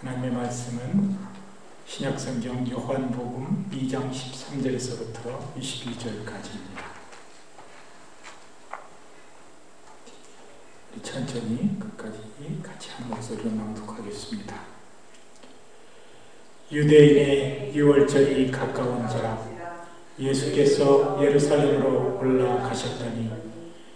하나님의 말씀은 신약성경 요한복음 2장 13절에서부터 21절까지입니다. 우리 천천히 끝까지 같이 한 목소리로 낭독하겠습니다. 유대인의 유월절이 가까운지라 예수께서 예루살렘으로 올라가셨더니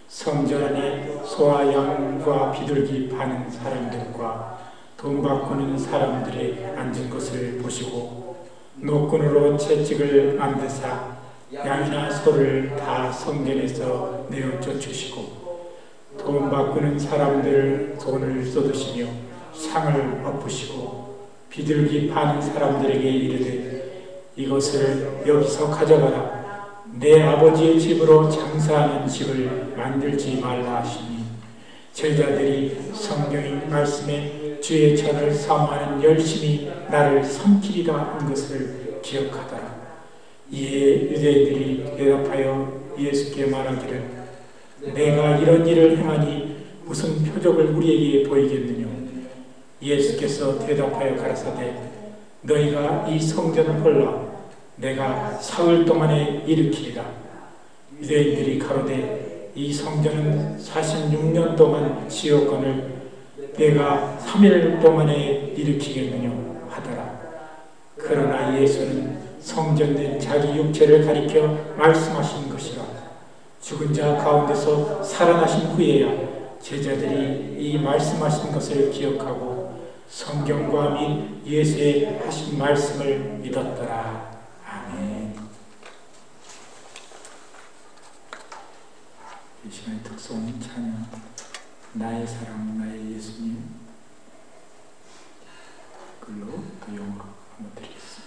성전 안에 소와 양과 비둘기 파는 사람들과 돈 바꾸는 사람들이 앉은 것을 보시고 노끈으로 채찍을 만드사 양이나 소를 다 성전에서 내어 쫓으시고 돈 바꾸는 사람들 돈을 쏟으시며 상을 엎으시고 비둘기 파는 사람들에게 이르되 이것을 여기서 가져가라. 내 아버지의 집으로 장사하는 집을 만들지 말라 하시니 제자들이 성경의 말씀에 주의 전을 사모하는 열심히 나를 삼키리라 한 것을 기억하더라. 이에 유대인들이 대답하여 예수께 말하기를 내가 이런 일을 행하니 무슨 표적을 우리에게 보이겠느냐. 예수께서 대답하여 가라사대 너희가 이 성전을 헐라 내가 사흘 동안에 일으키리라. 유대인들이 가로되 이 성전은 46년 동안 지었거늘 내가 3일 동안에 일으키겠느냐 하더라. 그러나 예수는 성전된 자기 육체를 가리켜 말씀하신 것이라. 죽은 자 가운데서 살아나신 후에야 제자들이 이 말씀하신 것을 기억하고 성경과 및 예수의 하신 말씀을 믿었더라. 아멘. 이 시간의 특송 찬양 나의 사랑, 나의 예수님, 글로 그 영어로 한번 드리겠습니다.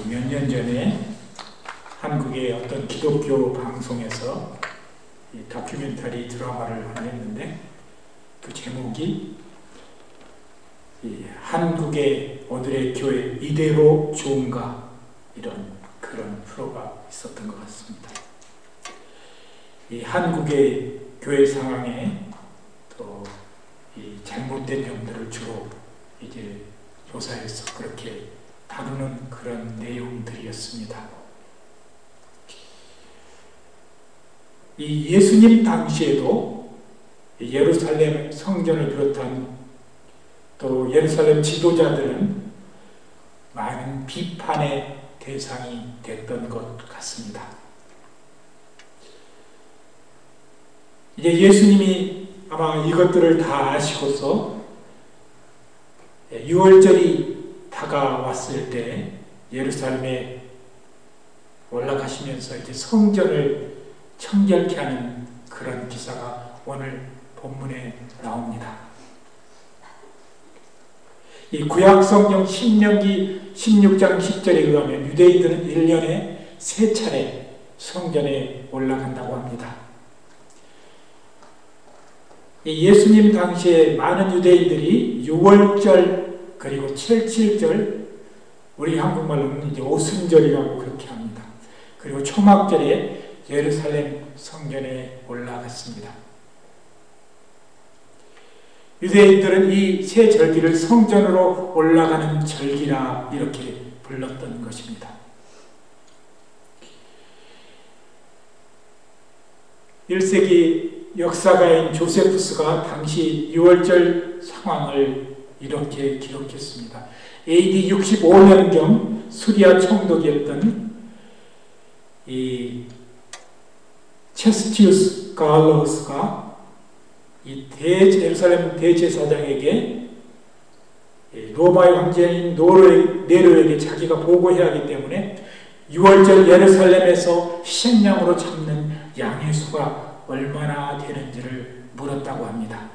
몇 년 전에 한국의 어떤 기독교 방송에서 다큐멘터리 드라마를 하나 했는데 그 제목이 한국의 오늘의 교회 이대로 좋은가, 이런 그런 프로가 있었던 것 같습니다. 이 한국의 교회 상황에 또 이 잘못된 점들을 주로 이제 조사해서 그렇게 다루는 그런 내용들이었습니다. 이 예수님 당시에도 예루살렘 성전을 비롯한 또 예루살렘 지도자들은 많은 비판의 대상이 됐던 것 같습니다. 이제 예수님이 아마 이것들을 다 아시고서 6월절이 다가왔을 때 예루살렘에 올라가시면서 이제 성전을 청결케 하는 그런 기사가 오늘 본문에 나옵니다. 이 구약성경 신명기 16장 10절에 의하면 유대인들은 1년에 3차례 성전에 올라간다고 합니다. 예수님 당시에 많은 유대인들이 6월절 그리고 77절 우리 한국말로는 이제 오순절이라고 그렇게 합니다. 그리고 초막절에 예루살렘 성전에 올라갔습니다. 유대인들은 이 세 절기를 성전으로 올라가는 절기라 이렇게 불렀던 것입니다. 1세기 역사가인 조세푸스가 당시 유월절 상황을 이렇게 기록했습니다. AD 65년경 수리아 총독이었던 이 체스티우스 갈로스가 이 예루살렘 대제사장에게 로마의 황제인 네로에게 자기가 보고해야 하기 때문에 6월절 예루살렘에서 희생양으로 잡는 양의 수가 얼마나 되는지를 물었다고 합니다.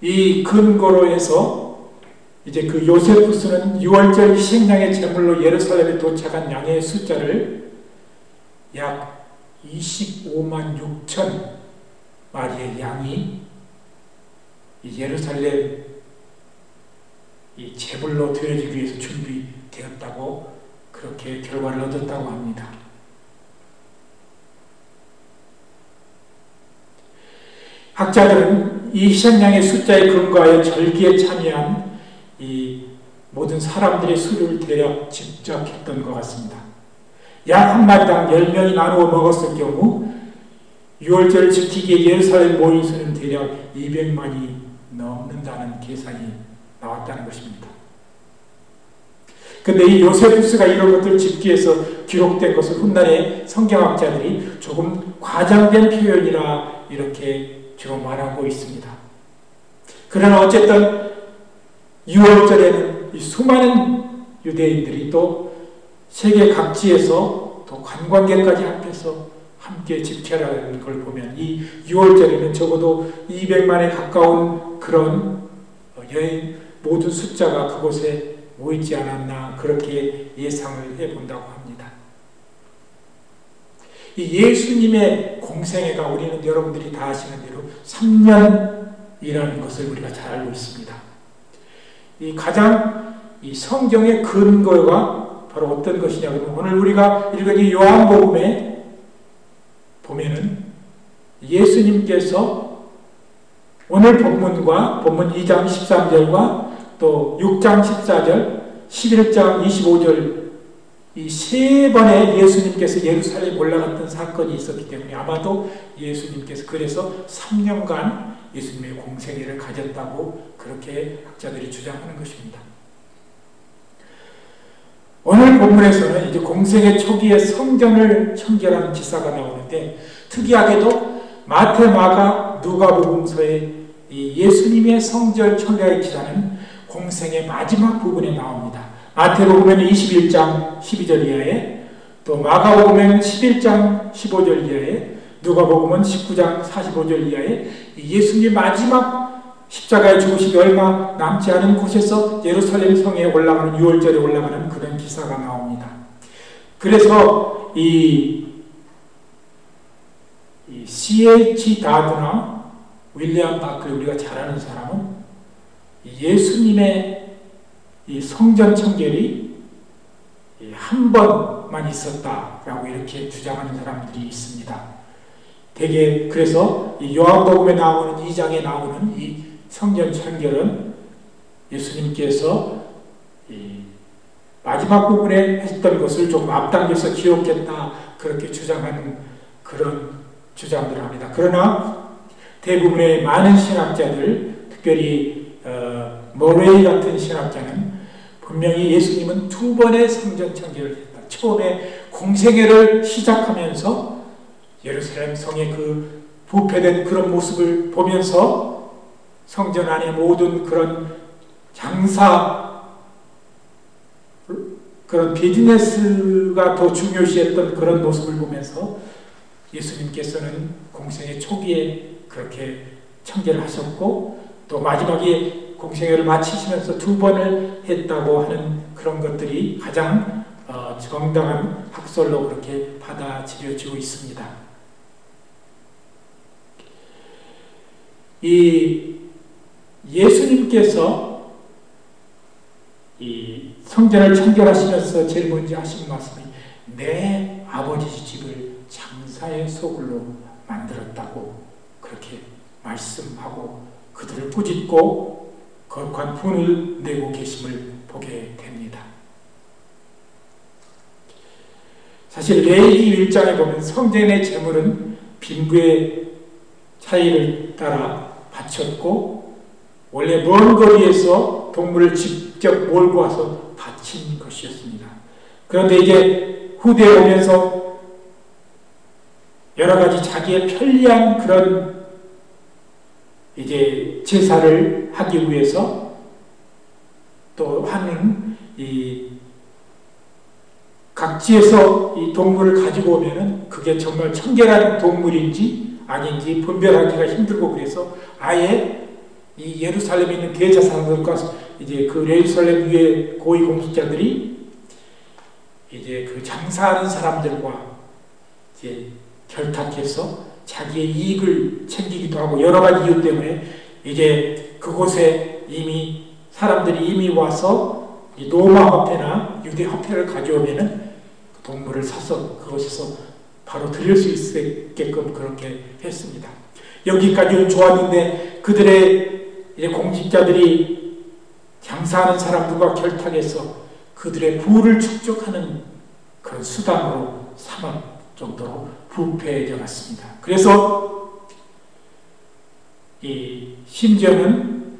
이 근거로 해서 이제 그 요세푸스는 6월절 희생양의 제물로 예루살렘에 도착한 양의 숫자를 약 25만 6천 마리의 양이 예루살렘 이 제물로 드려지기 위해서 준비되었다고 그렇게 결과를 얻었다고 합니다. 학자들은 이 희생양의 숫자에 근거하여 절기에 참여한 이 모든 사람들의 수를 대략 집적했던 것 같습니다. 약 한 마리당 10명이 나누어 먹었을 경우 6월절 지키기에 예루살렘 모인 수는 대략 200만이 넘는다는 계산이 나왔다는 것입니다. 근데 이 요세푸스가 이런 것들을 집기해서 기록된 것을 훗날에 성경학자들이 조금 과장된 표현이라 이렇게 주로 말하고 있습니다. 그러나 어쨌든 6월절에는 이 수많은 유대인들이 또 세계 각지에서 또 관광객까지 합해서 함께 집회라는 걸 보면 이 6월절에는 적어도 200만에 가까운 그런 여행 모든 숫자가 그곳에 모이지 않았나 그렇게 예상을 해본다고 합니다. 이 예수님의 공생애가 우리는 여러분들이 다 아시는 대로 3년이라는 것을 우리가 잘 알고 있습니다. 이 가장 이 성경의 근거가 바로 어떤 것이냐 그러면 오늘 우리가 읽은 이 요한복음에 보면은 예수님께서 오늘 본문과 본문 2장 13절과 또 6장 14절, 11장 25절 이 세 번의 예수님께서 예루살렘 올라갔던 사건이 있었기 때문에 아마도 예수님께서 그래서 3년간 예수님의 공생애를 가졌다고 그렇게 학자들이 주장하는 것입니다. 오늘 본문에서는 이제 공생애 초기에 성전을 청결하는 기사가 나오는데 특이하게도 마태, 마가, 누가복음서의 이 예수님의 성전 청결의 기사는 공생의 마지막 부분에 나옵니다. 마태복음에는 21장 12절 이하에 또 마가복음에는 11장 15절 이하에 누가복음은 19장 45절 이하에 예수님 마지막 십자가에 죽으시기 얼마 남지 않은 곳에서 예루살렘 성에 올라가는 6월절에 올라가는 그런 기사가 나옵니다. 그래서 이 C.H. 다드나 윌리엄 바클리 우리가 잘 아는 사람은 예수님의 이 성전 청결이 한 번만 있었다라고 이렇게 주장하는 사람들이 있습니다. 대개 그래서 이 요한복음에 나오는 2장에 나오는 이 성전 청결은 예수님께서 이 마지막 부분에 했던 것을 조금 앞당겨서 기록했다 그렇게 주장하는 그런 주장들을 합니다. 그러나 대부분의 많은 신학자들 특별히 머레이 같은 신학자는 분명히 예수님은 2번의 성전 청결을 했다. 처음에 공생애를 시작하면서 예루살렘 성의 그 부패된 그런 모습을 보면서 성전 안에 모든 그런 장사 그런 비즈니스가 더 중요시했던 그런 모습을 보면서 예수님께서는 공생애 초기에 그렇게 청결을 하셨고 또 마지막에 공생애를 마치시면서 2번을 했다고 하는 그런 것들이 가장 정당한 학설로 그렇게 받아들여지고 있습니다. 이 예수님께서 이 성전을 청결하시면서 제일 먼저 하신 말씀이 내 아버지 집을 장사의 소굴로 만들었다고 그렇게 말씀하고 그들을 꾸짖고 거룩한 분을 내고 계심을 보게 됩니다. 사실 레위기 1장에 보면 성전의 제물은 빈부의 차이를 따라 바쳤고 원래 먼 거리에서 동물을 직접 몰고 와서 바친 것이었습니다. 그런데 이제 후대에 오면서 여러 가지 자기의 편리한 그런 이제 제사를 하기 위해서 또 하는 이 각지에서 이 동물을 가지고 오면은 그게 정말 청결한 동물인지 아닌지 분별하기가 힘들고 그래서 아예 이 예루살렘에 있는 대제사장들과 이제 그 예루살렘 위에 고위 공직자들이 이제 그 장사하는 사람들과 이제 결탁해서 자기의 이익을 챙기기도 하고 여러 가지 이유 때문에 이제 그곳에 이미 사람들이 이미 와서 이 로마 화폐나 유대 화폐를 가져오면은 그 동물을 사서 그곳에서 바로 드릴 수 있게끔 그렇게 했습니다. 여기까지는 좋았는데 그들의 이제 공직자들이 장사하는 사람들과 결탁해서 그들의 부를 축적하는 그런 수단으로 삼을 정도로 부패해져 갔습니다. 그래서 심지어는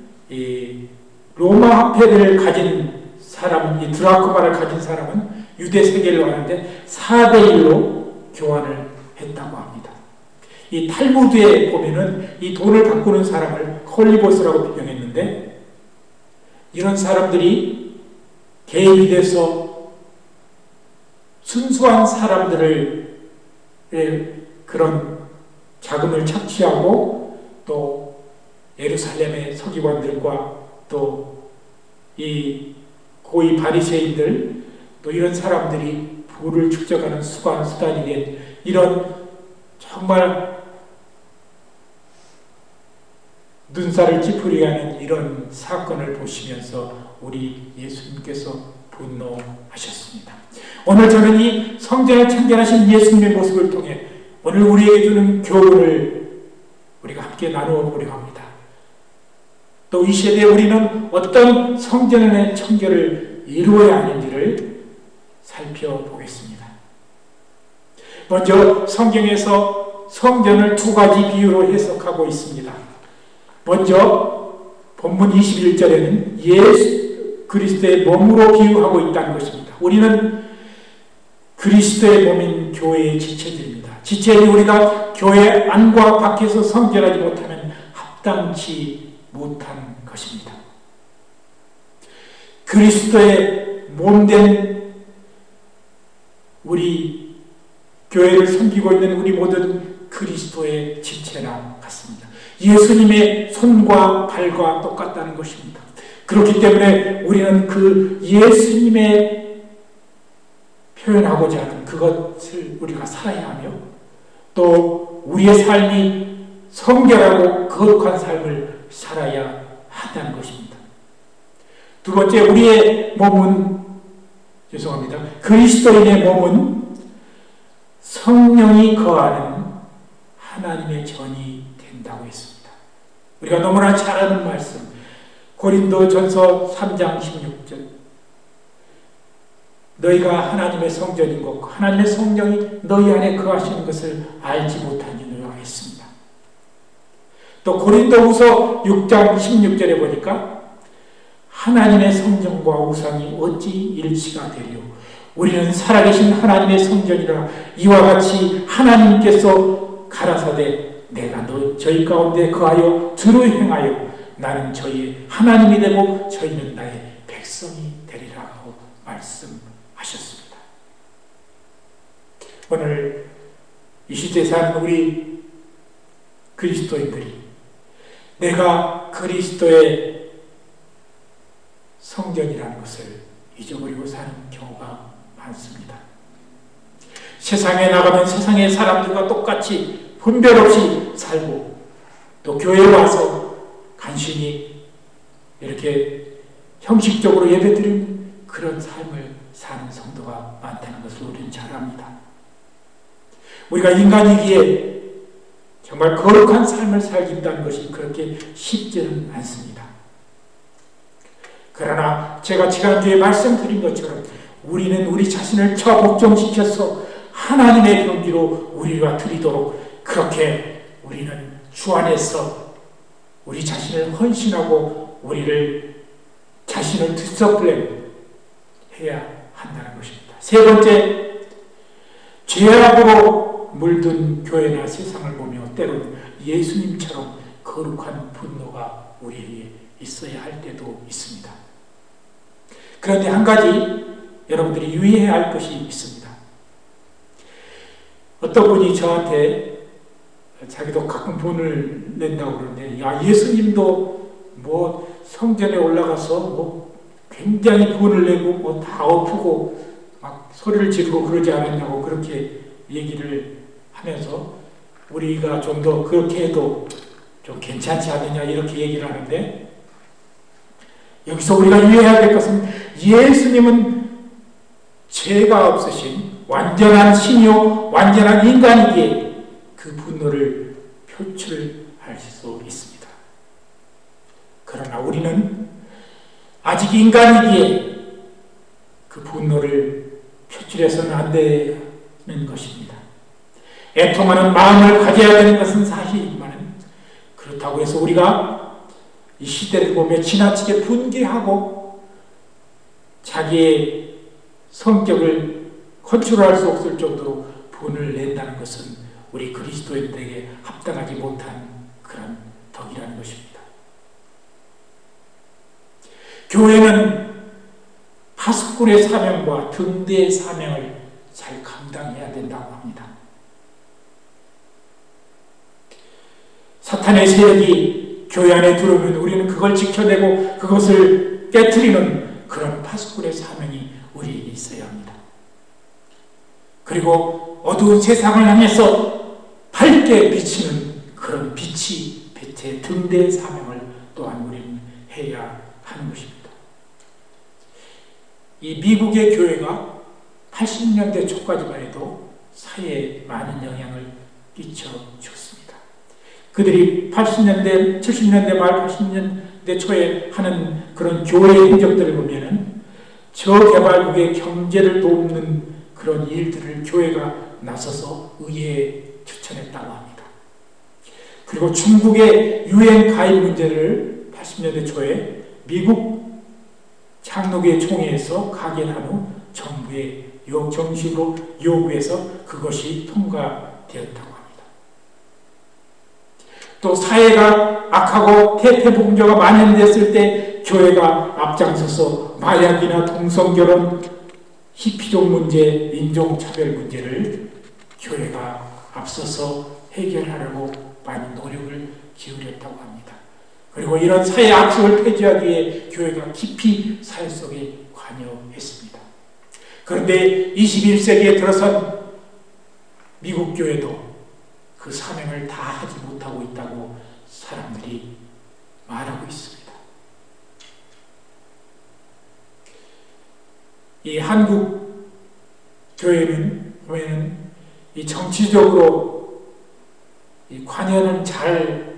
로마 화폐를 가진 사람, 이 드라크마를 가진 사람은 유대 세겔로 하는데 4대1로 교환을 했다고 합니다. 이 탈무드에 보면은 이 돈을 바꾸는 사람을 콜리보스라고 비명했는데 이런 사람들이 개입이 돼서 순수한 사람들을 그런 자금을 착취하고 또 예루살렘의 서기관들과 또 이 고위 바리새인들 또 이런 사람들이 부를 축적하는 수단이 된 이런 정말 눈살을 찌푸리게 하는 이런 사건을 보시면서 우리 예수님께서 분노하셨습니다. 오늘 저는 이 성전을 창건하신 예수님의 모습을 통해 오늘 우리에게 주는 교훈을 우리가 함께 나누어 보려고 합니다. 또 이 시대에 우리는 어떤 성전의 청결을 이루어야 하는지를 살펴보겠습니다. 먼저 성경에서 성전을 두 가지 비유로 해석하고 있습니다. 먼저 본문 21절에는 예수 그리스도의 몸으로 비유하고 있다는 것입니다. 우리는 그리스도의 몸인 교회의 지체들입니다. 지체인 우리가 교회 안과 밖에서 성결하지 못하면 합당치 못한 것입니다. 그리스도의 몸된 우리 교회를 섬기고 있는 우리 모든 그리스도의 지체랑 같습니다. 예수님의 손과 발과 똑같다는 것입니다. 그렇기 때문에 우리는 그 예수님의 표현하고자 하는 그것을 우리가 살아야 하며 또 우리의 삶이 성결하고 거룩한 삶을 살아야 한다는 것입니다. 두 번째, 우리의 몸은 그리스도인의 몸은 성령이 거하는 하나님의 전이 된다고 했습니다. 우리가 너무나 잘 아는 말씀 고린도전서 3장 16절 너희가 하나님의 성전인 것 하나님의 성령이 너희 안에 거하시는 것을 알지 못하느니라 했습니다. 또 고린도후서 6장 16절에 보니까 하나님의 성전과 우상이 어찌 일치가 되리요 우리는 살아계신 하나님의 성전이라 이와 같이 하나님께서 가라사대 내가 저희 가운데 거하여 주로 행하여 나는 저희의 하나님이 되고 저희는 나의 백성이 되리라고 말씀하셨습니다. 오늘 이 시대에 사는 우리 그리스도인들이 내가 그리스도의 성전이라는 것을 잊어버리고 사는 경우가 많습니다. 세상에 나가면 세상의 사람들과 똑같이 분별 없이 살고 또 교회에 와서 간신히 이렇게 형식적으로 예배드리는 그런 삶을 사는 성도가 많다는 것을 우리는 잘 압니다. 우리가 인간이기에 정말 거룩한 삶을 살긴다는 것이 그렇게 쉽지는 않습니다. 그러나 제가 지난주에 말씀드린 것처럼 우리는 우리 자신을 처복종시켜서 하나님의 경기로 우리가 드리도록 그렇게 우리는 주 안에서 우리 자신을 헌신하고 우리를 자신을 디서플레인 해야 한다는 것입니다. 세 번째, 죄악으로 물든 교회나 세상을 보며 때로는 예수님처럼 거룩한 분노가 우리에게 있어야 할 때도 있습니다. 그런데 한 가지 여러분들이 유의해야 할 것이 있습니다. 어떤 분이 저한테 자기도 가끔 돈을 낸다고 그러는데, 야, 예수님도 뭐 성전에 올라가서 뭐 굉장히 돈을 내고 뭐 다 엎고 막 소리를 지르고 그러지 않았냐고 그렇게 얘기를 하면서 우리가 좀 더 그렇게 해도 좀 괜찮지 않느냐 이렇게 얘기를 하는데, 여기서 우리가 유의해야 될 것은 예수님은 죄가 없으신 완전한 신이요 완전한 인간이기에 그 분노를 표출할 수 있습니다. 그러나 우리는 아직 인간이기에 그 분노를 표출해서는 안 되는 것입니다. 애통하는 마음을 가져야 되는 것은 사실이지만 그렇다고 해서 우리가 이 시대를 보며 지나치게 분개하고 자기의 성격을 컨트롤할 수 없을 정도로 분을 낸다는 것은 우리 그리스도인들에게 합당하지 못한 그런 덕이라는 것입니다. 교회는 파수꾼의 사명과 등대의 사명을 잘 감당해야 된다고 합니다. 사탄의 세력이 교회 안에 들어오면 우리는 그걸 지켜내고 그것을 깨트리는 그런 파수꾼의 사명이 우리에게 있어야 합니다. 그리고 어두운 세상을 향해서 밝게 비치는 그런 빛이 빛의 등대의 사명을 또한 우리는 해야 하는 것입니다. 이 미국의 교회가 80년대 초까지만 해도 사회에 많은 영향을 끼쳐줬습니다. 그들이 80년대, 70년대 말 80년대 초에 하는 그런 교회의 행적들을 보면은 저개발국의 경제를 돕는 그런 일들을 교회가 나서서 의회에 추천했다고 합니다. 그리고 중국의 유엔 가입 문제를 80년대 초에 미국 장로교회 총회에서 가결한 후 정부에 정식으로 요구해서 그것이 통과되었다고 합니다. 또 사회가 악하고 태폐봉조가 만연됐을 때 교회가 앞장서서 마약이나 동성결혼, 히피족 문제, 인종차별 문제를 교회가 앞서서 해결하려고 많은 노력을 기울였다고 합니다. 그리고 이런 사회 악습을 폐지하기 위해 교회가 깊이 사회 속에 관여했습니다. 그런데 21세기에 들어선 미국 교회도 그 사명을 다 하지 못하고 있다고 사람들이 말하고 있습니다. 이 한국 교회는 보면은 이 정치적으로 이 관여는 잘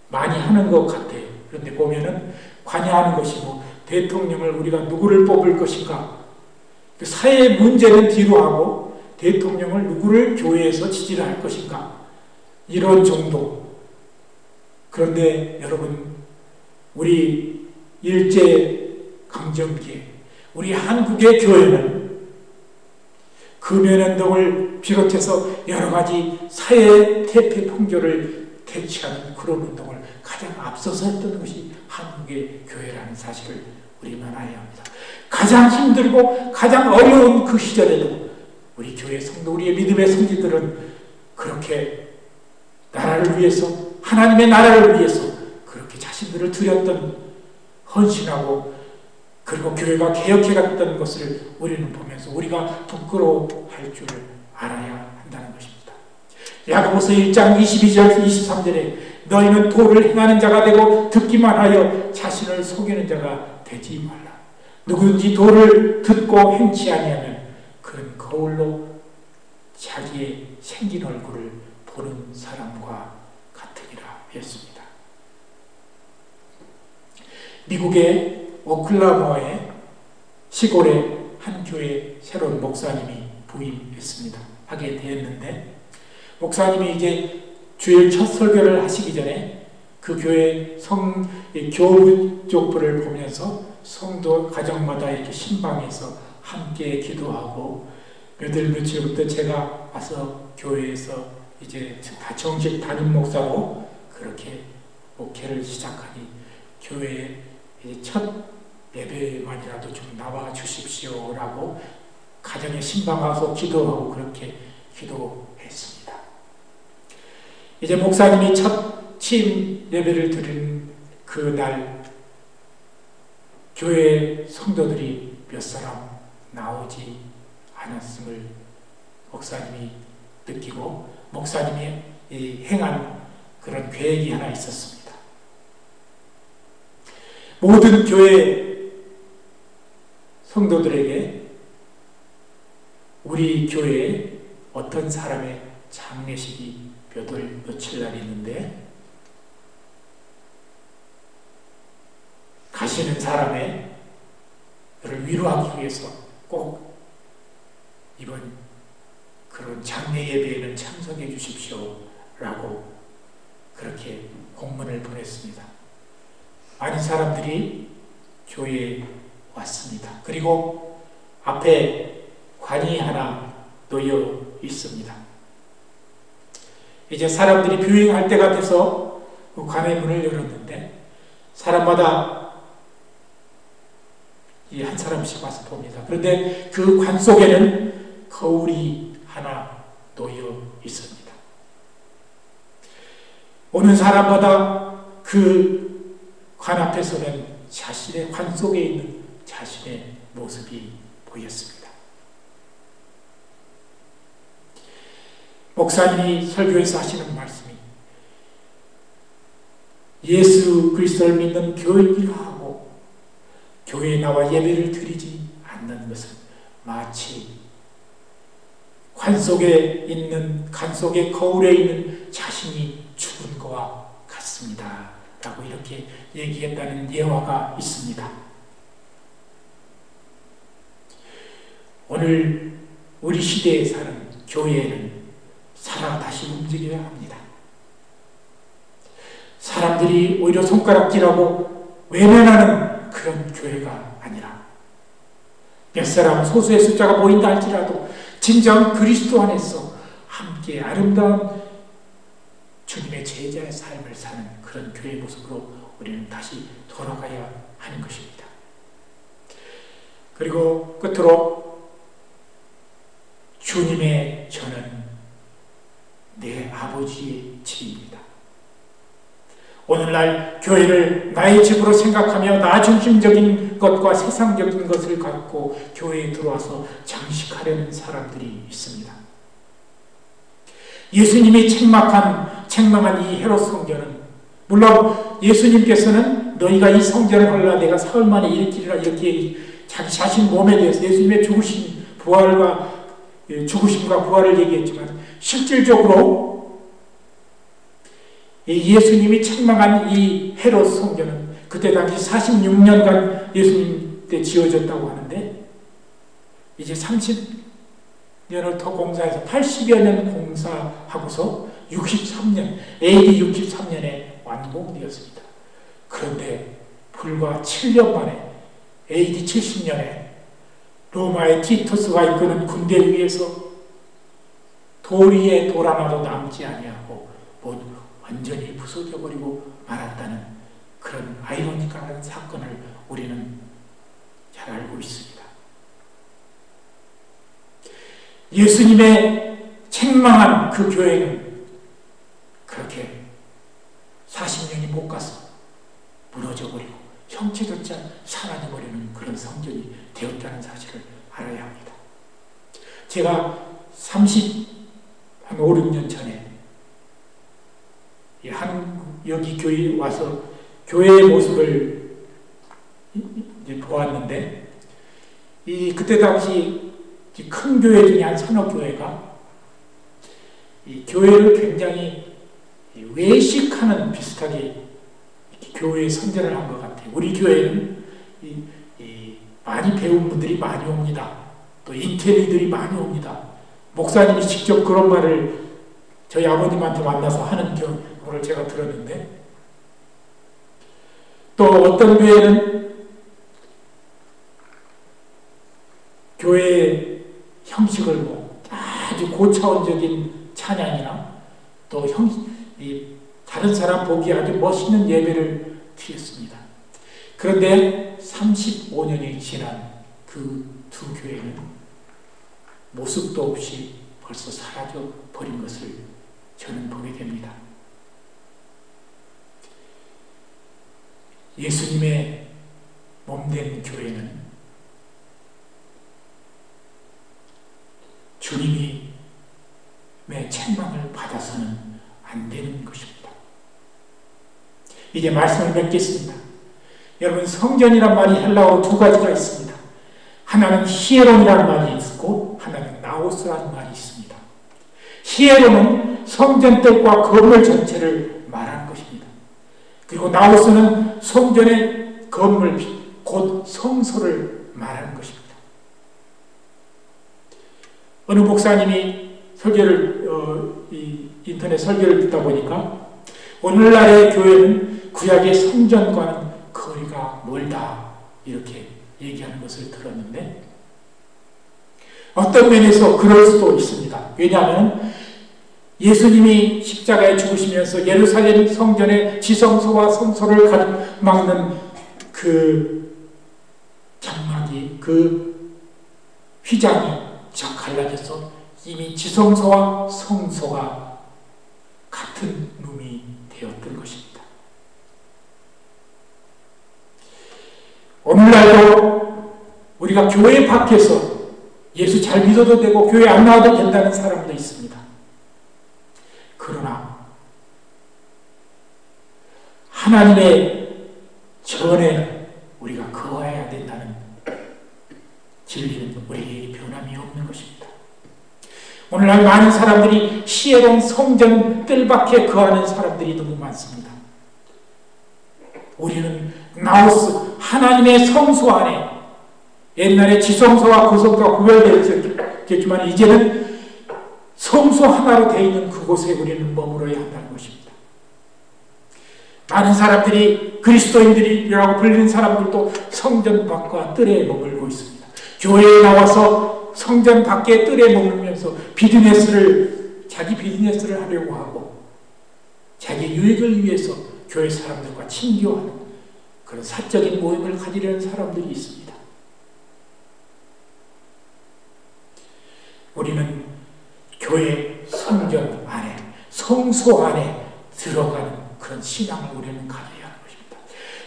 많이 하는 것 같아요. 그런데 보면은 관여하는 것이 뭐 대통령을 우리가 누구를 뽑을 것인가, 그 사회의 문제는 뒤로 하고 대통령을 누구를 교회에서 지지를 할 것인가, 이런 정도. 그런데 여러분, 우리 일제강점기에 우리 한국의 교회는 금연운동을 비롯해서 여러 가지 사회 태폐 풍조를 대치하는 그런 운동을 가장 앞서서 했던 것이 한국의 교회라는 사실을 우리는 알아야 합니다. 가장 힘들고 가장 어려운 그 시절에도 우리 교회 성도, 우리의 믿음의 성지들은 그렇게 나라를 위해서, 하나님의 나라를 위해서 그렇게 자신들을 드렸던, 헌신하고 그리고 교회가 개혁해갔던 것을 우리는 보면서 우리가 부끄러워할 줄을 알아야 한다는 것입니다. 야고보서 1장 22절 23절에 너희는 도를 행하는 자가 되고 듣기만 하여 자신을 속이는 자가 되지 말라. 누구든지 도를 듣고 행치 아니하면 그는 거울로 자기의 생긴 얼굴을 보는 사람과 같으니라 했습니다. 미국의 오클라호마의 시골에 한 교회 새로운 목사님이 부임했습니다. 하게 되었는데, 목사님이 이제 주일 첫 설교를 하시기 전에 그 교회 교부 쪽부를 보면서 성도 가정마다 이렇게 신방에서 함께 기도하고, 며칠부터 제가 와서 교회에서 이제 정식 담임 목사로 그렇게 목회를 시작하니 교회에 이제 첫 예배만이라도 좀 나와 주십시오라고 가정에 신방 가서 기도하고 그렇게 기도했습니다. 이제 목사님이 첫 취임 예배를 드린 그날 교회 성도들이 몇 사람 나오지 않았음을 목사님이 느끼고 목사님이 행한 그런 계획이 하나 있었습니다. 모든 교회 성도들에게 우리 교회에 어떤 사람의 장례식이 며칠 날 있는데 가시는 사람을 위로하기 위해서 꼭 이번 그런 장례 예배에는 참석해 주십시오 라고 그렇게 공문을 보냈습니다. 많은 사람들이 교회에 왔습니다. 그리고 앞에 관이 하나 놓여 있습니다. 이제 사람들이 뷰잉할 때가 돼서 그 관의 문을 열었는데 사람마다 한 사람씩 와서 봅니다. 그런데 그 관 속에는 거울이 하나 놓여 있습니다. 오는 사람마다 그 관 앞에서는 자신의 관 속에 있는 자신의 모습이 보였습니다. 목사님이 설교에서 하시는 말씀이 예수 그리스도를 믿는 교인이라 하고 교회에 나와 예배를 드리지 않는 것은 마치 관 속에 거울에 있는 자신이 죽은 것과 같습니다 라고 이렇게 얘기했다는 예화가 있습니다. 오늘 우리 시대에 사는 교회에는 살아 다시 움직여야 합니다. 사람들이 오히려 손가락질하고 외면하는 그런 교회가 아니라 몇 사람 소수의 숫자가 모인다 할지라도 진정 그리스도 안에서 함께 아름다운 주님의 제자의 삶을 사는 그런 교회의 모습으로 우리는 다시 돌아가야 하는 것입니다. 그리고 끝으로 주님의 저는 내 아버지의 집입니다. 오늘날 교회를 나의 집으로 생각하며 나 중심적인 것과 세상적인 것을 갖고 교회에 들어와서 장식하려는 사람들이 있습니다. 예수님이 책망한 이 헤롯 성전은 물론 예수님께서는 너희가 이 성전을 헐라 내가 사흘 만에 일으키리라 이렇게 자기 자신 몸에 대해서 예수님의 죽으심과 부활을 얘기했지만 실질적으로 예수님이 책망한 이 헤롯 성전은 그때 당시 46년간 예수님 때 지어졌다고 하는데 이제 30년을 더 공사해서 80여 년 공사하고서 63년, AD 63년에 완공되었습니다. 그런데 불과 7년 만에 AD 70년에 로마의 티투스가 이끄는 군대 위에서 돌 위에 돌 하나도 남지 아니하고 완전히 부서져 버리고 말았다는 그런 아이러니컬한 사건을 우리는 잘 알고 있습니다. 예수님의 책망한 그 교회는 그렇게 40년이 못 가서 무너져 버리고 형체조차 사라져 버리는 그런 성전이 되었다는 사실을 알아야 합니다. 제가 한 5, 6년 전에 한 여기 교회에 와서 교회의 모습을 이제 보았는데, 그때 당시 큰 교회 중에 한 서너 교회가 이 교회를 굉장히 외식하는 비슷하게 교회에 선전을 한 것 같아요. 우리 교회는 많이 배운 분들이 많이 옵니다. 또 인텔리들이 많이 옵니다. 목사님이 직접 그런 말을 저희 아버님한테 만나서 하는 경우를 제가 들었는데, 또 어떤 교회는 교회 형식을 아주 고차원적인 찬양이나 또 다른 사람 보기에 아주 멋있는 예배를 드렸습니다. 그런데 35년이 지난 그 두 교회는 모습도 없이 벌써 사라져 버린 것을 저는 보게 됩니다. 예수님의 몸된 교회는 주님이 책망을 받아서는 안 되는 것입니다. 이제 말씀을 맺겠습니다. 여러분, 성전이란 말이 헬라어로 두 가지가 있습니다. 하나는 히에론이라는 말이 있고 하나는 나오스라는 말이 있습니다. 히에론은 성전뜰과 건물 전체를 말하는 것입니다. 그리고 나오스는 성전의 건물, 곧 성소를 말하는 것입니다. 어느 목사님이 설교를 인터넷 설교를 듣다 보니까 오늘날의 교회는 구약의 성전과는 거리가 멀다, 이렇게 얘기하는 것을 들었는데, 어떤 면에서 그럴 수도 있습니다. 왜냐하면 예수님이 십자가에 죽으시면서 예루살렘 성전의 지성소와 성소를 가로막는 그 장막이, 그 휘장이 갈라져서 이미 지성소와 성소가 같은 룸이 되었던 것입니다. 오늘날도 우리가 교회 밖에서 예수 잘 믿어도 되고 교회 안 나와도 된다는 사람도 있습니다. 그러나 하나님의 전에 우리가 거해야 된다는 진리는 우리에게 변함이 없는 것입니다. 오늘날 많은 사람들이 히에론 성전 뜰밖에 거하는 사람들이 너무 많습니다. 우리는 나우스, 하나님의 성소 안에, 옛날에 지성소와 거성소가 구별되어 있었겠지만 이제는 성소 하나로 되어 있는 그곳에 우리는 머물러야 한다는 것입니다. 많은 사람들이, 그리스도인들이라고 불리는 사람들도 성전 밖과 뜰에 머물고 있습니다. 교회에 나와서 성전 밖에 뜰에 머물면서 자기 비즈니스를 하려고 하고 자기 유익을 위해서 교회 사람들과 친교하는 그런 사적인 모임을 가지려는 사람들이 있습니다. 우리는 교회 성전 안에, 성소 안에 들어가는 그런 신앙을 우리는 가져야 하는 것입니다.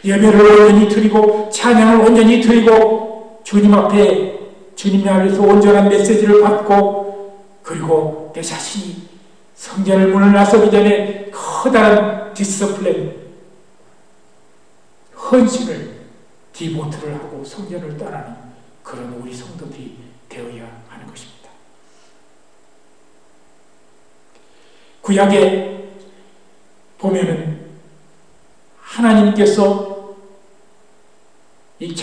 예배를 온전히 드리고 찬양을 온전히 드리고 주님 앞에서 온전한 메시지를 받고, 그리고 내 자신이 성전을 문을 나서기 전에 커다란 디스플레이, 헌신을, 디보트를 하고 성전을 떠나는 그런 우리 성도들이 되어야 하는 것입니다. 구약에 보면은 하나님께서 이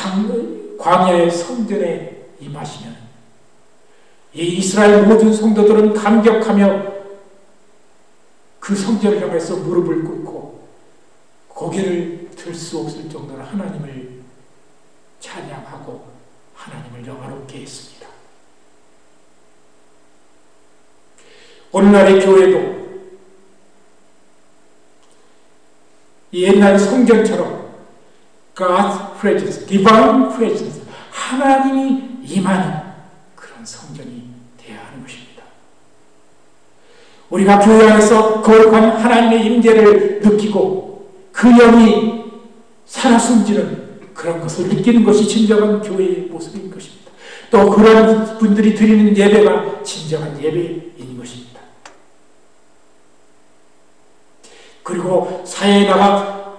광야의 성전에 임하시면 이 이스라엘 모든 성도들은 감격하며 그 성전을 향해서 무릎을 꿇고 고개를 들 수 없을 정도로 하나님을 찬양하고 하나님을 영화롭게 했습니다. 오늘날의 교회도 옛날 성전처럼 God's presence, divine presence, 하나님이 임하는 그런 성전이 되어야 하는 것입니다. 우리가 교회 안에서 거룩한 하나님의 임재를 느끼고 그 영이 살아 숨지는 그런 것을 느끼는 것이 진정한 교회의 모습인 것입니다. 또 그런 분들이 드리는 예배가 진정한 예배인 것입니다. 그리고 사회에 나가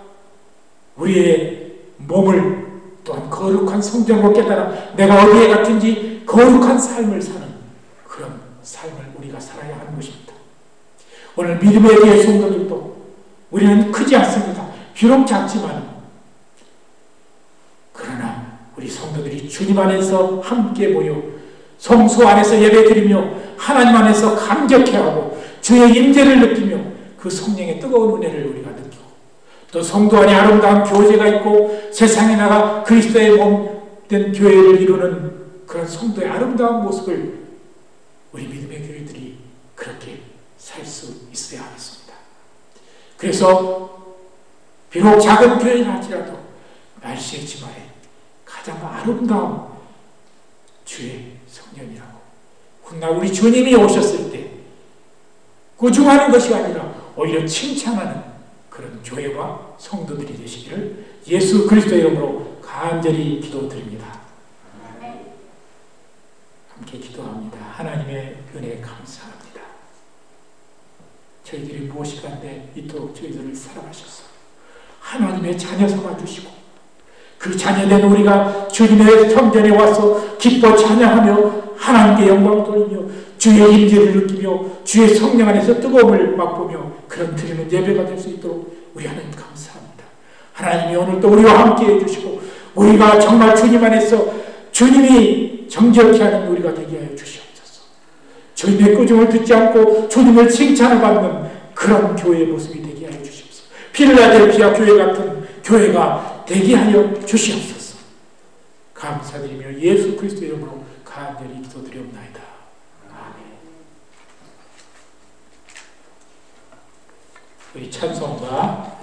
우리의 몸을 또한 거룩한 성전으로 깨달아 내가 어디에 갔든지 거룩한 삶을 사는 그런 삶을 우리가 살아야 하는 것입니다. 오늘 믿음의 교회 성도들도 우리는 크지 않습니다. 비록 작지만 그러나 우리 성도들이 주님 안에서 함께 모여 성소 안에서 예배드리며 하나님 안에서 감격해하고 주의 임재를 느끼며 그 성령의 뜨거운 은혜를 우리가 느끼고 또 성도 안에 아름다운 교제가 있고 세상에 나가 그리스도의 몸된 교회를 이루는 그런 성도의 아름다운 모습을 우리 믿음의 교회들이 그렇게 살 수 있어야 하겠습니다. 그래서 비록 작은 교회라 할지라도 말시의 지말에 가장 아름다운 주의 성령이라고 훗날 우리 주님이 오셨을 때 꾸중하는 것이 아니라 오히려 칭찬하는 그런 교회와 성도들이 되시기를 예수 그리스도의 이름으로 간절히 기도드립니다. 함께 기도합니다. 하나님의 은혜에 감사합니다. 저희들이 무엇이 간데 이토록 저희들을 사랑하셔서 하나님의 자녀 삼아주시고 그 자녀된 우리가 주님의 성전에 와서 기뻐 찬양하며 하나님께 영광을 돌리며 주의 임재를 느끼며 주의 성령 안에서 뜨거움을 맛보며 그런 드리는 예배가 될 수 있도록 우리 하나님 감사합니다. 하나님이 오늘도 우리와 함께 해주시고 우리가 정말 주님 안에서 주님이 정결케 하는 우리가 되게 하여 주시옵소서. 주님의 꾸중을 듣지 않고 주님을 칭찬을 받는 그런 교회의 모습이 되게 하여 주시옵소서. 필라델피아 교회 같은 교회가 되게 하여 주시옵소서. 감사드리며 예수 그리스도 이름으로 간절히 기도드리옵나이다. 아멘. 우리 찬송가